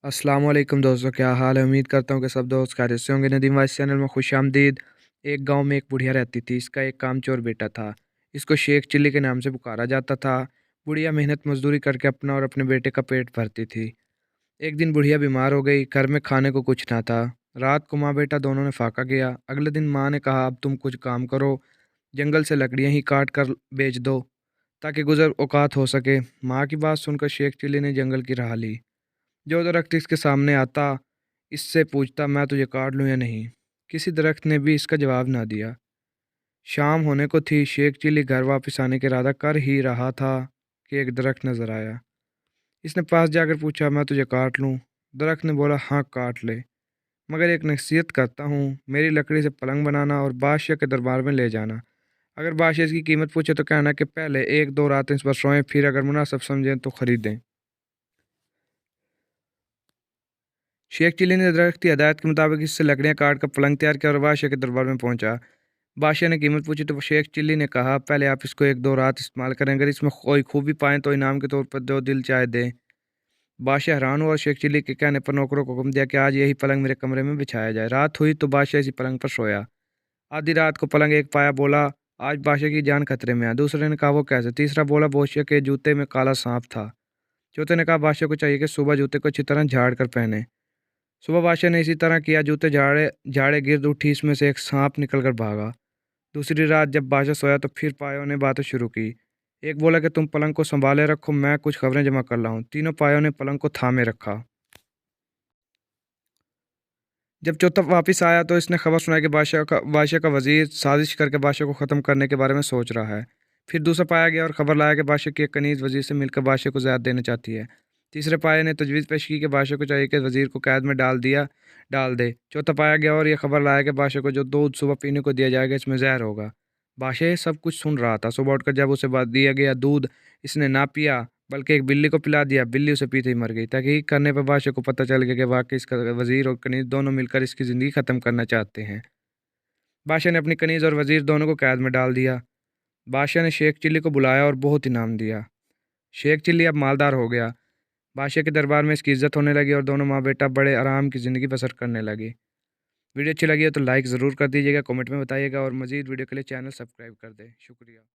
अस्सलाम वालेकुम दोस्तों, क्या हाल है? उम्मीद करता हूँ कि सब दोस्त खैरियत से होंगे। नदीम वाइस चैनल में खुशामदीद। एक गांव में एक बुढ़िया रहती थी। इसका एक कामचोर बेटा था। इसको शेख चिल्ली के नाम से पुकारा जाता था। बुढ़िया मेहनत मजदूरी करके अपना और अपने बेटे का पेट भरती थी। एक दिन बुढ़िया बीमार हो गई। घर में खाने को कुछ ना था। रात को माँ बेटा दोनों ने फाका किया। अगले दिन माँ ने कहा, अब तुम कुछ काम करो, जंगल से लकड़ियाँ ही काट कर बेच दो ताकि गुजर औकात हो सके। माँ की बात सुनकर शेख चिल्ली ने जंगल की राह ली। जो दरख्त इसके सामने आता, इससे पूछता, मैं तुझे काट लूँ या नहीं। किसी दरख्त ने भी इसका जवाब ना दिया। शाम होने को थी। शेख चिल्ली घर वापस आने का इरादा कर ही रहा था कि एक दरख्त नजर आया। इसने पास जाकर पूछा, मैं तुझे काट लूँ? दरख्त ने बोला, हाँ काट ले, मगर एक नसीहत करता हूँ, मेरी लकड़ी से पलंग बनाना और बादशाह के दरबार में ले जाना। अगर बादशाह इसकी कीमत पूछे तो कहना कि पहले एक दो रातें इस पर सोएं, फिर अगर मुनासिब समझें तो खरीदें। शेख चिल्ली ने दरख्त की हदायत के मुताबिक इससे लकड़ियां काट कर पलंग तैयार किया और बादशाह के दरबार में पहुंचा। बादशाह ने कीमत पूछी तो शेख चिल्ली ने कहा, पहले आप इसको एक दो रात इस्तेमाल करें, अगर इसमें कोई खूबी पाएं तो इनाम के तौर पर जो दिल चाहे दें। बादशाह हैरान हुआ और शेख चिल्ली के कहने पर नौकरों को हुक्म दिया कि आज यही पलंग मेरे कमरे में बिछाया जाए। रात हुई तो बादशाह इसी पलंग पर सोया। आधी रात को पलंग एक पाया, बोला, आज बादशाह की जान खतरे में है। दूसरे ने कहा, वो कैसे? तीसरा बोला, बादशाह के जूते में काला सांप था। चौथे ने कहा, बादशाह को चाहिए कि सुबह जूते को अच्छी तरह झाड़ कर पहने। सुबह बादशाह ने इसी तरह किया। जूते झाड़े झाड़े गिर्द उठी, इसमें से एक सांप निकल कर भागा। दूसरी रात जब बादशाह सोया तो फिर पायों ने बातें शुरू की। एक बोला कि तुम पलंग को संभाले रखो, मैं कुछ खबरें जमा कर रहा हूँ। तीनों पायों ने पलंग को थामे रखा। जब चौथा वापस आया तो इसने खबर सुनाई कि बादशाह का वजीर साजिश करके बादशाह को ख़त्म करने के बारे में सोच रहा है। फिर दूसरा पाया गया और खबर लाया कि बादशाह की एक कनीज़ वजीर से मिलकर बादशाह को ज़्यादा देना चाहती है। तीसरे पाये ने तजवीज़ पेश की कि बादशाह को चाहिए कि वजीर को कैद में डाल दे। चौथा पाया गया और यह खबर लाया कि बादशाह को जो दूध सुबह पीने को दिया जाएगा इसमें जहर होगा। बादशाह ये सब कुछ सुन रहा था। सुबह उठकर जब उसे दिया गया दूध इसने ना पिया, बल्कि एक बिल्ली को पिला दिया। बिल्ली उसे पीते ही मर गई। तहकीक करने पर बादशाह को पता चल गया कि वाकई इसका वजीर और कनीज दोनों मिलकर इसकी ज़िंदगी ख़त्म करना चाहते हैं। बादशाह ने अपनी कनीज और वजीर दोनों को कैद में डाल दिया। बादशाह ने शेख चिल्ली को बुलाया और बहुत इनाम दिया। शेख चिल्ली अब मालदार हो गया। बादशाह के दरबार में इसकी इज्जत होने लगी और दोनों माँ बेटा बड़े आराम की ज़िंदगी बसर करने लगे। वीडियो अच्छी लगी हो तो लाइक ज़रूर कर दीजिएगा, कमेंट में बताइएगा और मज़ीद वीडियो के लिए चैनल सब्सक्राइब कर दें। शुक्रिया।